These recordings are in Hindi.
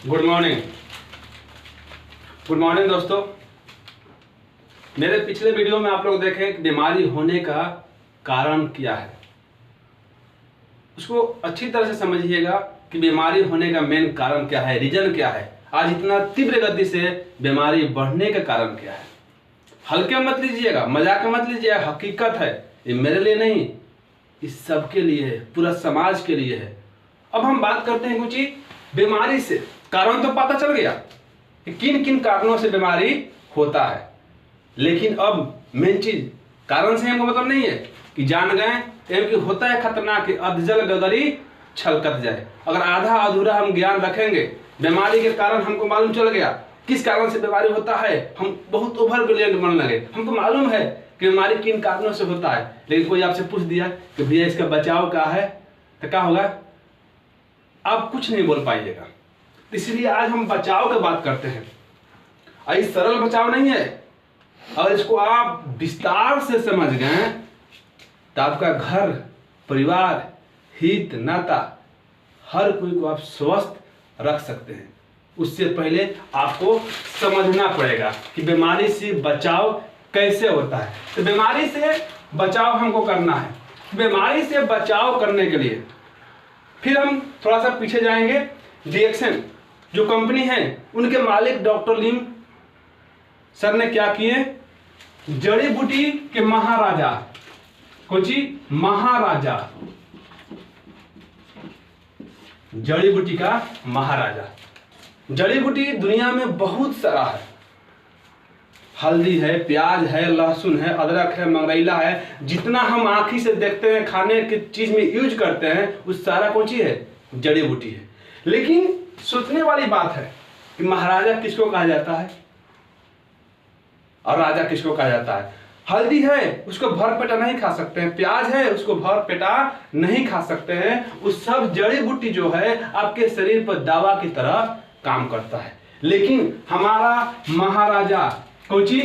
Good morning. गुड मॉर्निंग दोस्तों। मेरे पिछले वीडियो में आप लोग देखें कि बीमारी होने का कारण क्या है, उसको अच्छी तरह से समझिएगा कि बीमारी होने का मेन कारण क्या है, रीजन क्या है, आज इतना तीव्र गति से बीमारी बढ़ने का कारण क्या है। हल्के मत लीजिएगा, मजाक मत लीजिएगा, हकीकत है। ये मेरे लिए नहीं, इस सब के लिए है, पूरा समाज के लिए है। अब हम बात करते हैं कुछ बीमारी से। कारण तो पता चल गया कि किन किन कारणों से बीमारी होता है, लेकिन अब मेन चीज कारण से हमको मतलब नहीं है कि जान गए कि होता है खतरनाक कि अधजल गगरी छलकत जाए। अगर आधा अधूरा हम ज्ञान रखेंगे, बीमारी के कारण हमको मालूम चल गया किस कारण से बीमारी होता है, हम बहुत ओवर ब्रिलियंट बनने लगे। हमको मालूम है कि बीमारी किन कारणों से होता है, लेकिन कोई आपसे पूछ दिया कि भैया इसका बचाव क्या है, तो क्या होगा? आप कुछ नहीं बोल पाइएगा। इसलिए आज हम बचाव की बात करते हैं। आई सरल बचाव नहीं है, और इसको आप विस्तार से समझ गए तो आपका घर परिवार हित नाता हर कोई को आप स्वस्थ रख सकते हैं। उससे पहले आपको समझना पड़ेगा कि बीमारी से बचाव कैसे होता है। तो बीमारी से बचाव हमको करना है। बीमारी से बचाव करने के लिए फिर हम थोड़ा सा पीछे जाएंगे। डीएक्सएन जो कंपनी है, उनके मालिक डॉक्टर लिम सर ने क्या किए? जड़ी बूटी के महाराजा, कोची महाराजा, जड़ी बूटी का महाराजा। जड़ी बूटी दुनिया में बहुत सारा है, हल्दी है, प्याज है, लहसुन है, अदरक है, मंगरैला है। जितना हम आंखी से देखते हैं, खाने की चीज में यूज करते हैं, उस सारा कौन सी है? जड़ी बूटी है। लेकिन सोचने वाली बात है कि महाराजा किसको कहा जाता है और राजा किसको कहा जाता है? हल्दी है, उसको भर पेटा नहीं खा सकते हैं। प्याज है, उसको भर पेटा नहीं खा सकते हैं। उस सब जड़ी बूटी जो है आपके शरीर पर दवा की तरह काम करता है। लेकिन हमारा महाराजा कोची,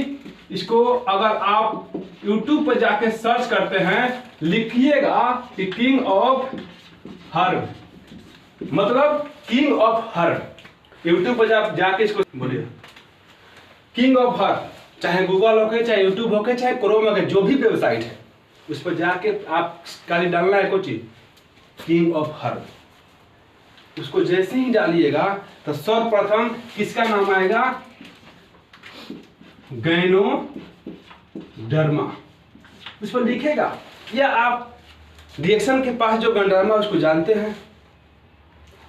इसको अगर आप YouTube पर जाके सर्च करते हैं, लिखिएगा कि किंग ऑफ हर्ब, मतलब किंग ऑफ हर्ब। YouTube पर जाके इसको बोलिए किंग ऑफ हर्ब, चाहे गूगल होके, चाहे YouTube होके, चाहे क्रोम होके, जो भी वेबसाइट है उस पर जाके आप खाली डालना है कोची किंग ऑफ हर्ब। उसको जैसे ही डालिएगा तो सर्वप्रथम किसका नाम आएगा? गैनोडर्मा। उस पर लिखेगा। या आप डीएक्सएन के पास जो गैनोडर्मा उसको जानते हैं।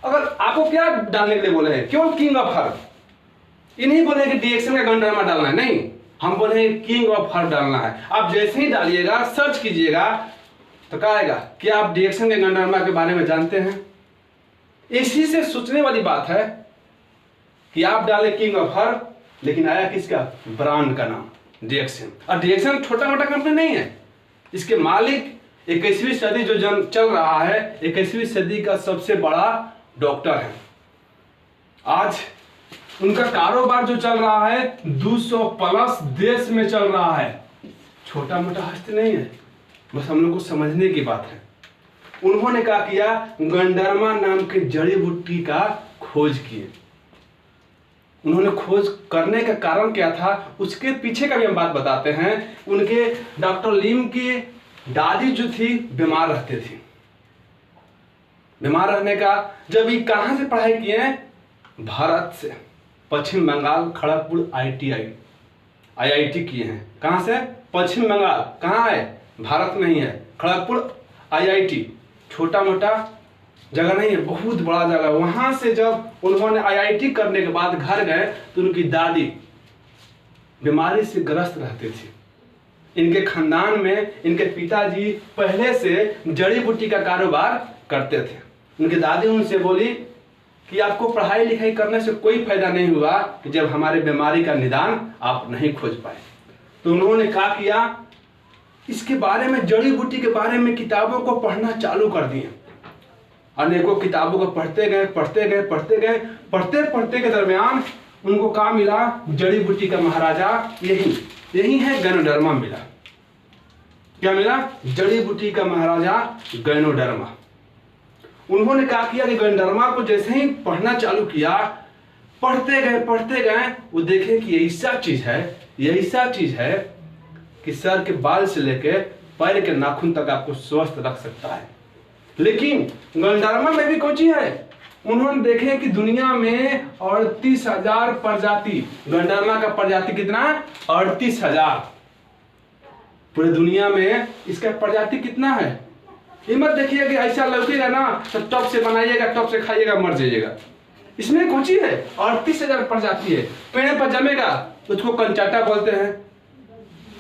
अगर आपको क्या डालने के लिए बोले हैं? केवल किंग ऑफ हर्ब। ये नहीं बोले कि डीएक्सएन का गैनोडर्मा डालना है, नहीं, हम बोले हैं किंग ऑफ हर्ब डालना है। आप जैसे ही डालिएगा, सर्च कीजिएगा तो क्या आएगा? क्या आप डीएक्सएन के गैनोडर्मा के बारे में जानते हैं? इसी से सोचने वाली बात है कि आप डाले किंग ऑफ हर्ब, लेकिन आया किसका? ब्रांड का नाम डीएक्सएन। और डीएक्सएन छोटा मोटा कंपनी नहीं है। इसके मालिक 21वीं सदी जो जन चल रहा है, 21वीं सदी का सबसे बड़ा डॉक्टर है। आज उनका कारोबार जो चल रहा है 200 प्लस देश में चल रहा है। छोटा मोटा हस्ती नहीं है, बस हम लोग को समझने की बात है। उन्होंने क्या किया? गैनोडर्मा नाम के जड़ी बूटी का खोज किए। उन्होंने खोज करने का कारण क्या था, उसके पीछे का भी हम बात बताते हैं। उनके डॉक्टर लिम की दादी जो थी बीमार रहते थे। बीमार रहने का जब ये कहां से पढ़ाई किए? भारत से, पश्चिम बंगाल खड़गपुर IIT किए हैं। कहां से? पश्चिम बंगाल। कहां है? भारत में ही है, खड़गपुर IIT। छोटा मोटा जगह नहीं है, बहुत बड़ा जगह। वहां से जब उन्होंने IIT करने के बाद घर गए तो उनकी दादी बीमारी से ग्रस्त रहते थे। इनके खानदान में इनके पिताजी पहले से जड़ी बूटी का कारोबार करते थे। उनकी दादी उनसे बोली कि आपको पढ़ाई लिखाई करने से कोई फायदा नहीं हुआ कि जब हमारे बीमारी का निदान आप नहीं खोज पाए। तो उन्होंने क्या किया? इसके बारे में, जड़ी बूटी के बारे में किताबों को पढ़ना चालू कर दिए। अनेकों किताबों को पढ़ते गए के दरमियान उनको क्या मिला? जड़ी बूटी का महाराजा यही है, गैनोडर्मा मिला। क्या मिला? जड़ी बूटी का महाराजा गैनोडर्मा। उन्होंने क्या किया कि गैनोडर्मा को जैसे ही पढ़ना चालू किया पढ़ते गए, वो देखे कि ऐसा चीज है कि सर के बाल से लेके पैर के नाखून तक आपको स्वस्थ रख सकता है। लेकिन गंडरमा में भी कौन चीज है, उन्होंने देखे कि दुनिया में 38,000 प्रजाति, गंडरमा का प्रजाति कितना है, 38,000। पूरी दुनिया में इसका प्रजाति कितना है, ये मत देखिएगा कि ऐसा लौकेगा ना तो टप से बनाइएगा, टप से खाइएगा, मर जाइएगा। इसमें कौन सी है, 38,000 प्रजाति है। पेड़ पर जमेगा उसको कंचाटा बोलते हैं,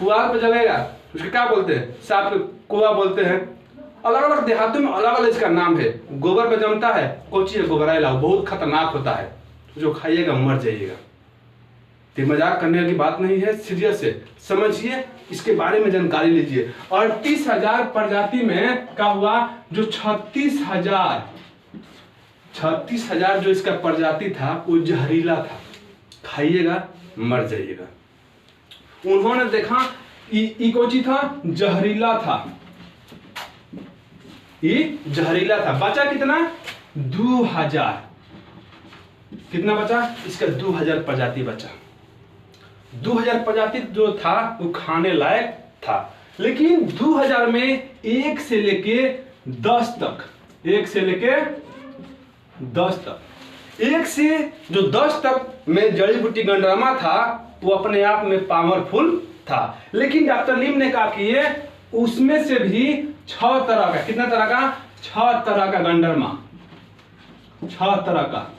पुआल पर जमेगा उसको क्या बोलते हैं, सांप कुआ बोलते हैं। अलग अलग देहातों में अलग अलग इसका नाम है। गोबर पर जमता है, कौन सी है, गोबराइला, बहुत खतरनाक होता है, जो खाइएगा मर जाइएगा। तो मजाक करने की बात नहीं है, सीरियस है, समझिए, इसके बारे में जानकारी लीजिए। 38,000 प्रजाति में क्या हुआ, जो 36,000 जो इसका प्रजाति था वो जहरीला था, खाइएगा मर जाइएगा। उन्होंने देखा ये कौन सी था, जहरीला था, ये जहरीला था। बचा कितना, 2000, कितना बचा, इसका 2000 प्रजाति बचा। 2000 प्रजाति जो था वो खाने लायक था। लेकिन 2000 में 1 से लेके 10 तक, 1 से लेके 10 तक, 1 से जो 10 तक में जड़ी बूटी गंडरमा था वो अपने आप में पावरफुल था। लेकिन डॉक्टर लिम ने कहा कि ये उसमें से भी 6 तरह का, कितना तरह का, 6 तरह का गंडरमा, 6 तरह का,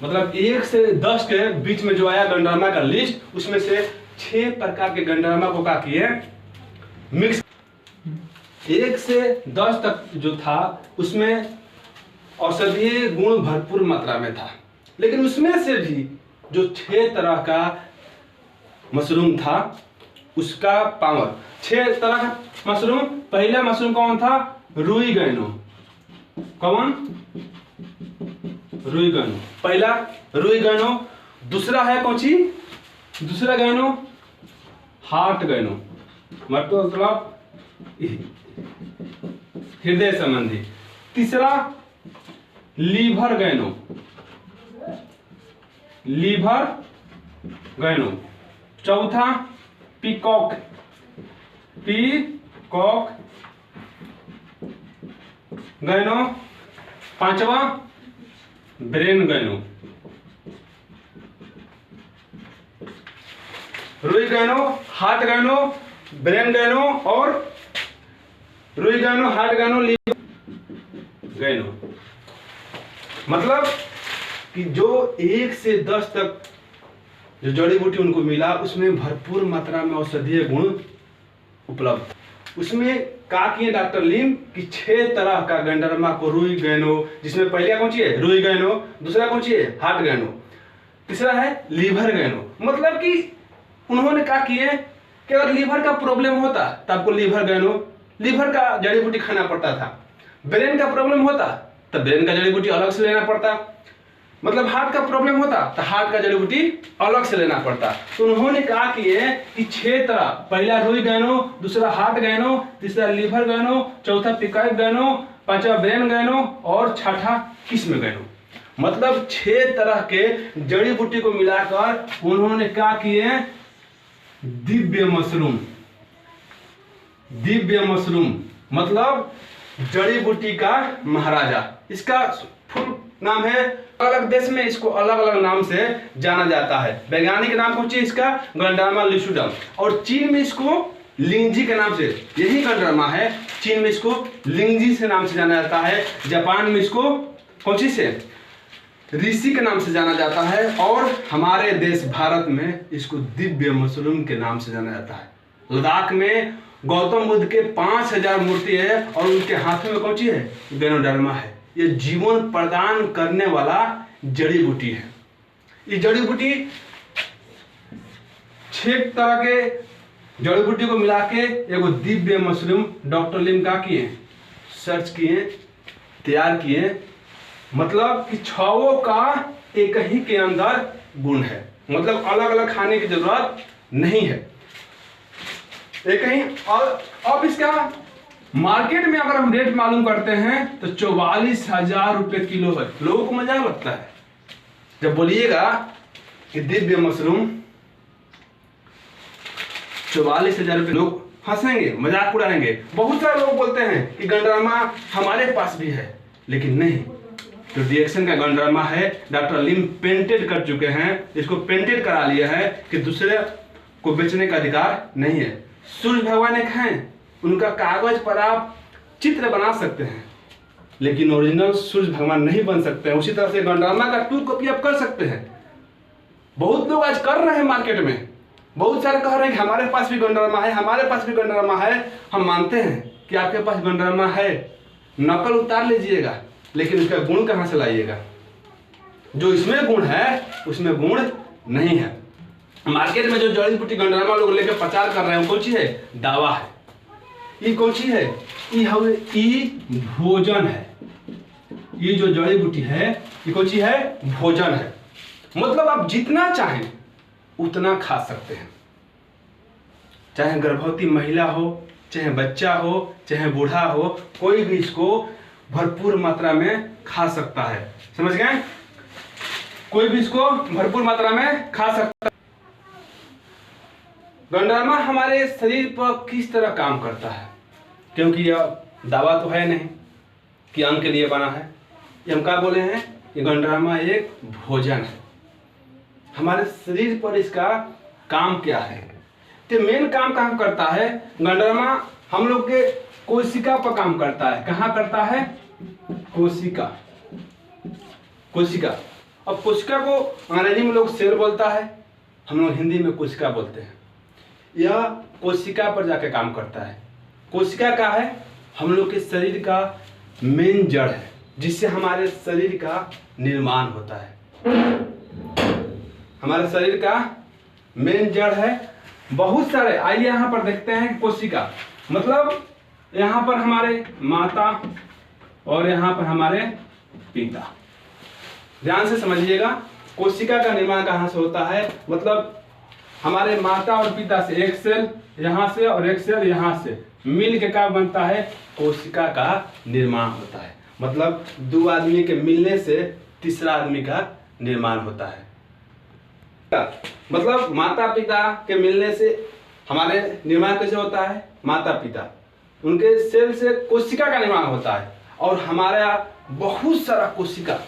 मतलब 1 से 10 के बीच में जो आया गंडरमा का लिस्ट, उसमें से 6 प्रकार के गंडरमा को क्या किए, मिक्स। 1 से 10 तक जो था उसमें औषधीय गुण भरपूर मात्रा में था। लेकिन उसमें से भी जो 6 तरह का मशरूम था उसका पावर, 6 तरह का मशरूम। पहला मशरूम कौन था, रुई गैनो, कौन, रुई गैनो, पहला रुई गैनो। दूसरा है कौन सी, दूसरा गैनो हार्ट गैनो, मतलब हृदय संबंधी। तीसरा लीवर गैनो, लीवर गैनो। चौथा पीकॉक, पीकॉक गैनो। 5वां ब्रेन गैनो, रुई गैनो, हार्ट गैनो, ब्रेन गैनो और रुई गैनो, हार्ट गैनो, लीवर गैनो। मतलब कि जो 1 से 10 तक जो जड़ी बूटी उनको मिला उसमें भरपूर मात्रा में औषधीय गुण उपलब्ध। उसमें क्या किए डॉक्टर लिम कि 6 तरह का गंडरमा को, रुई गैनो, जिसमें पहला कौन सी है, रुई गैनो, दूसरा कौन सी है, हार्ट गैनो, तीसरा है लीवर गैनो। मतलब कि उन्होंने क्या किए कि अगर लीवर का प्रॉब्लम होता तो आपको लीवर गैनो, लीवर का जड़ी बूटी खाना पड़ता था। ब्रेन का प्रॉब्लम होता तो ब्रेन का जड़ी बूटी अलग से लेना पड़ता। मतलब हार्ट का प्रॉब्लम होता तो हार्ट का जड़ी बूटी अलग से लेना पड़ता। तो उन्होंने कहा कि 6 तरह, पहला रुई गैनो, दूसरा हार्ट गैनो, तीसरा लीवर गैनो, चौथा पिकाइब गैनो, 5वां ब्रेन गैनो और 6ठा किस्म गैनो। मतलब 6 तरह के जड़ी बूटी को मिलाकर उन्होंने क्या किए, दिव्य मशरूम, दिव्य मशरूम मतलब जड़ी बूटी का महाराजा। इसका फुल नाम है, अलग देश में इसको अलग अलग नाम से जाना जाता है। वैज्ञानिक नाम कौन सी इसका, गंडरमा लिशुडम, और चीन में इसको लिंगजी के नाम से, यही गंडरमा है, चीन में इसको लिंगजी से नाम से जाना जाता है। जापान में इसको कौन सी से, ऋषि के नाम से जाना जाता है। और हमारे देश भारत में इसको दिव्य मशरूम के नाम से जाना जाता है। लद्दाख में गौतम बुद्ध के 5000 मूर्ति है और उनके हाथों में कौन सी है, गैनोडर्मा है। ये जीवन प्रदान करने वाला जड़ी बूटी है। ये जड़ी बूटी 6 तरह के जड़ी बूटी को मिला के एगो दिव्य मशरूम डॉक्टर लिम का किए, सर्च किए, तैयार किए। मतलब कि 6 का एक ही के अंदर गुण है, मतलब अलग अलग खाने की जरूरत नहीं है, एक ही। और अब इसका मार्केट में अगर हम रेट मालूम करते हैं तो 44,000 रुपए किलो है। लोगों को मजाक लगता है, जब बोलिएगा कि दिव्य मशरूम 44,000 रुपये, लोग हंसेंगे, मजाक उड़ाएंगे। बहुत सारे लोग बोलते हैं कि गंडरामा हमारे पास भी है, लेकिन नहीं। तो रिएक्शन का गंडरामा है, डॉक्टर लिम पेटेंट कर चुके हैं, इसको पेटेंट करा लिया है कि दूसरे को बेचने का अधिकार नहीं है। सूर्य भगवान एक हैं, उनका कागज पर आप चित्र बना सकते हैं, लेकिन ओरिजिनल सूर्य भगवान नहीं बन सकते हैं। उसी तरह से गंडरामा का 2 कॉपी आप कर सकते हैं। बहुत लोग आज कर रहे हैं मार्केट में, बहुत सारे कह रहे हैं कि हमारे पास भी गंडरामा है, हमारे पास भी गंडरामा है। हम मानते हैं कि आपके पास गंडरामा है, नकल उतार लीजिएगा, लेकिन उसका गुण कहाँ से लाइएगा? जो इसमें गुण है उसमें गुण नहीं है। मार्केट में जो जड़ी बूटी गंडरामा लोग लेकर प्रचार कर रहे हैं, कौन सी है? दावा है। ये कौन सी है? ये भोजन है। ये जो जड़ी बूटी है ये कौन सी है? भोजन है। मतलब आप जितना चाहें उतना खा सकते हैं, चाहे गर्भवती महिला हो, चाहे बच्चा हो, चाहे बूढ़ा हो, कोई भी इसको भरपूर मात्रा में खा सकता है। समझ गए? कोई भी इसको भरपूर मात्रा में खा सकता है। गंडरामा हमारे शरीर पर किस तरह काम करता है? क्योंकि यह दावा तो है नहीं कि अंग के लिए बना है। ये हम क्या बोले हैं? ये गंडरामा एक भोजन है। हमारे शरीर पर इसका काम क्या है? तो मेन काम कहाँ करता है? गंडरामा हम लोग के कोशिका पर काम करता है। कहाँ करता है? कोशिका। कोशिका। अब कोशिका को अंग्रेजी में लोग सेल बोलता है, हम लोग हिंदी में कोशिका बोलते हैं। यह कोशिका पर जाके काम करता है। कोशिका का है हम लोग के शरीर का मेन जड़ है, जिससे हमारे शरीर का निर्माण होता है। हमारे शरीर का मेन जड़ है। बहुत सारे, आइए यहाँ पर देखते हैं कोशिका। मतलब यहाँ पर हमारे माता और यहाँ पर हमारे पिता। ध्यान से समझिएगा, कोशिका का निर्माण कहाँ से होता है? मतलब हमारे माता और पिता से एक सेल यहाँ से और एक सेल यहाँ से मिल के क्या बनता है? कोशिका का निर्माण होता है। मतलब 2 आदमी के मिलने से तीसरा आदमी का निर्माण होता है। मतलब माता पिता के मिलने से हमारे निर्माण कैसे होता है? माता पिता उनके सेल से कोशिका का निर्माण होता है। और हमारा बहुत सारा कोशिका,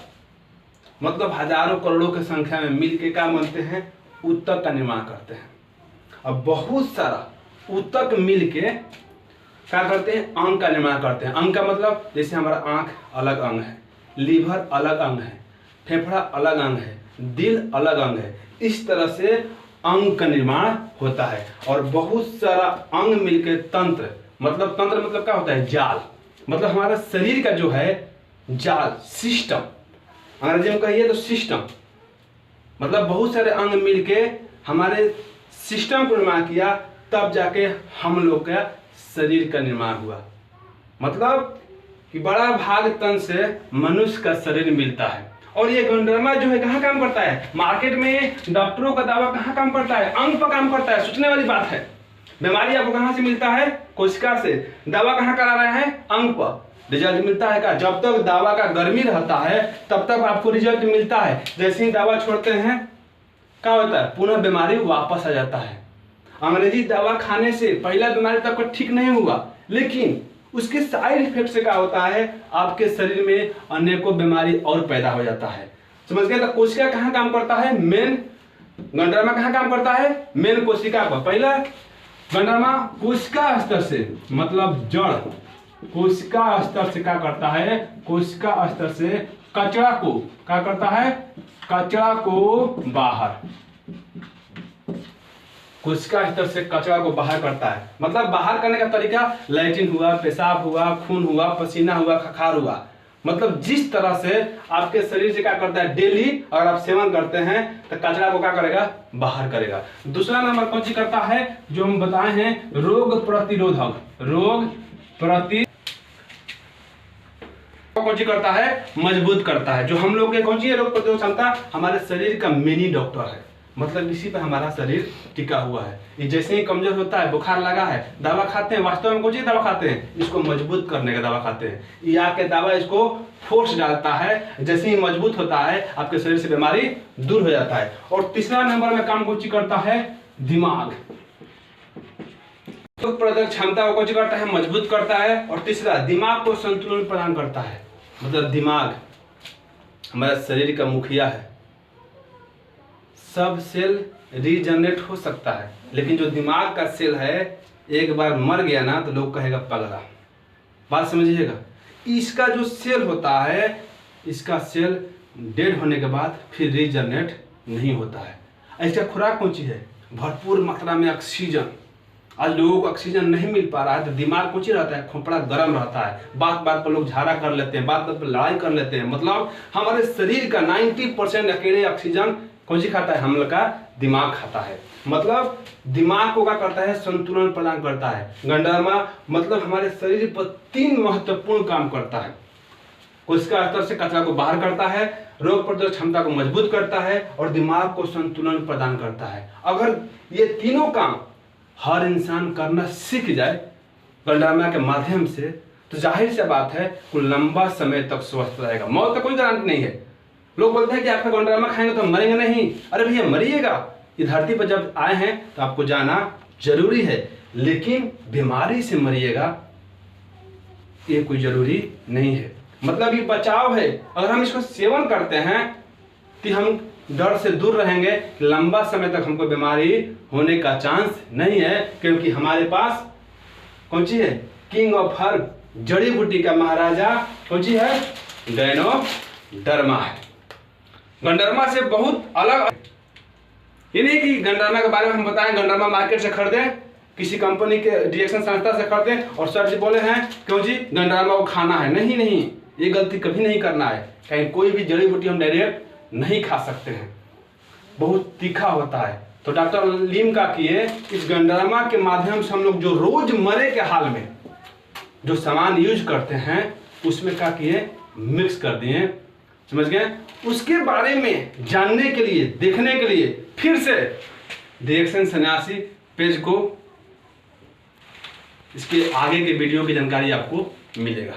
मतलब हजारों करोड़ों की संख्या में मिलके क्या बनते हैं? ऊतक का निर्माण करते हैं। अब बहुत सारा ऊतक मिलके क्या करते हैं? अंग का निर्माण करते हैं। अंग का मतलब जैसे हमारा आंख अलग अंग है, लीवर अलग अंग है, फेफड़ा अलग अंग है, दिल अलग अंग है। इस तरह से अंग का निर्माण होता है। और बहुत सारा अंग मिलके तंत्र, मतलब तंत्र मतलब क्या होता है? जाल। मतलब हमारा शरीर का जो है जाल, सिस्टम, अंग्रेजी में कहिए तो सिस्टम। मतलब बहुत सारे अंग मिलके हमारे सिस्टम को निर्माण किया, तब जाके हम लोग का शरीर का निर्माण हुआ। मतलब कि बड़ा भाग तन से मनुष्य का शरीर मिलता है। और ये गंडरामा जो है कहाँ काम करता है? मार्केट में डॉक्टरों का दावा कहाँ काम करता है? अंग पर काम करता है। सोचने वाली बात है। बीमारी आपको कहाँ से मिलता है? कोशिका से। दावा कहाँ करा रहे हैं? अंग पर। रिजल्ट मिलता है क्या? जब तक दावा का गर्मी रहता है तब तक आपको रिजल्ट मिलता है। जैसे ही दावा छोड़ते हैं क्या होता है? पुनः बीमारी वापस आ जाता है। अंग्रेजी दवा खाने से पहला बीमारी तक ठीक नहीं हुआ, लेकिन उसके साइड इफेक्ट से क्या होता है? आपके शरीर में अनेकों बीमारी और पैदा हो जाता है। समझ गए? तो कोशिका कहाँ काम करता है? मेन गंडरामा कहाँ काम करता है? मेन कोशिका पर। पहला गंडरामा कोशिका स्तर से, मतलब जड़, कोशिका स्तर से क्या करता है? कोशिका स्तर से कचरा को क्या करता है? कचरा को बाहर, कोशिका स्तर से कचरा को बाहर करता है। मतलब बाहर करने का तरीका लैट्रिन हुआ, पेशाब हुआ, खून हुआ, पसीना हुआ, खखार हुआ। मतलब जिस तरह से आपके शरीर से क्या करता है? डेली अगर आप सेवन करते हैं तो कचरा को क्या करेगा? बाहर करेगा। दूसरा नंबर कौन सी करता है? जो हम बताए हैं, रोग प्रतिरोधक। रोग प्रति कौन सी करता है? मजबूत करता है। जो हम लोग के कौन सी है रोग प्रतिरोधक क्षमता? हमारे शरीर का मिनी डॉक्टर है। मतलब इसी पे हमारा शरीर टिका हुआ है। ये जैसे ही कमजोर होता है, बुखार लगा है, दवा खाते हैं, वास्तव में कौन सी दवा खाते हैं? इसको मजबूत करने का दवा खाते हैं। ये आके दवा इसको फोर्स डालता है, जैसे ही मजबूत होता है आपके शरीर से बीमारी दूर हो जाता है। और तीसरा नंबर में काम कौन सी करता है? दिमाग। रोग प्रतिरोधक क्षमता को कौन सी करता है? मजबूत करता है। और तीसरा, दिमाग को संतुलन प्रदान करता है। मतलब दिमाग हमारे शरीर का मुखिया है। सब सेल रीजनरेट हो सकता है, लेकिन जो दिमाग का सेल है एक बार मर गया ना तो लोग कहेगा पगला। बात समझिएगा। इसका जो सेल होता है, इसका सेल डेड होने के बाद फिर रीजनरेट नहीं होता है। इसका खुराक कौन सी है? भरपूर मात्रा में ऑक्सीजन। आज लोगों को ऑक्सीजन नहीं मिल पा रहा है तो दिमाग कुछ ही रहता है, खोपड़ा गर्म रहता है, बात बात पर लोग झाड़ा कर लेते हैं, बात बात पर लड़ाई कर लेते हैं। मतलब हमारे शरीर का 90% अकेले ऑक्सीजन कौन सी खाता है? हम लोग का दिमाग खाता है। मतलब दिमाग को क्या करता है? संतुलन प्रदान करता है। गंडरमा मतलब हमारे शरीर पर 3 महत्वपूर्ण काम करता है। कोशिका स्तर से कचरा को बाहर करता है, रोग प्रतिरोधक क्षमता को मजबूत करता है और दिमाग को संतुलन प्रदान करता है। अगर ये तीनों काम हर इंसान करना सीख जाए गंडरमा के माध्यम से, तो जाहिर सी बात है वो लंबा समय तक स्वस्थ रहेगा। मौत का कोई गारंटी नहीं है। लोग बोलते हैं कि आपका गंडरमा खाएंगे तो मरेंगे नहीं। अरे भैया मरिएगा। इस धरती पर जब आए हैं तो आपको जाना जरूरी है, लेकिन बीमारी से मरिएगा ये कोई जरूरी नहीं है। मतलब ये बचाव है। अगर हम इसको सेवन करते हैं तो हम डर से दूर रहेंगे, लंबा समय तक हमको बीमारी होने का चांस नहीं है, क्योंकि हमारे पास कौन सी है? किंग ऑफ हर्ब, जड़ी बूटी का महाराजा कौन सी है? गैनोडर्मा है। गंडरमा से बहुत अलग। ये नहीं कि गंडरमा के बारे में हम बताएं गंडरमा मार्केट से खरीदें, किसी कंपनी के डिएक्शन संस्था से खरीदें और सर जी बोले हैं क्यों जी गंडरमा को खाना है। नहीं नहीं, ये गलती कभी नहीं करना है। कहीं कोई भी जड़ी बूटी हम डायरेक्ट नहीं खा सकते हैं, बहुत तीखा होता है। तो डॉक्टर लीम का किए इस गंडरमा के माध्यम से हम लोग जो रोजमर्रे के हाल में जो सामान यूज करते हैं उसमें क्या किए? मिक्स कर दिए। समझ गए? उसके बारे में जानने के लिए, देखने के लिए फिर से डिएक्शन सन्यासी पेज को, इसके आगे के वीडियो की जानकारी आपको मिलेगा।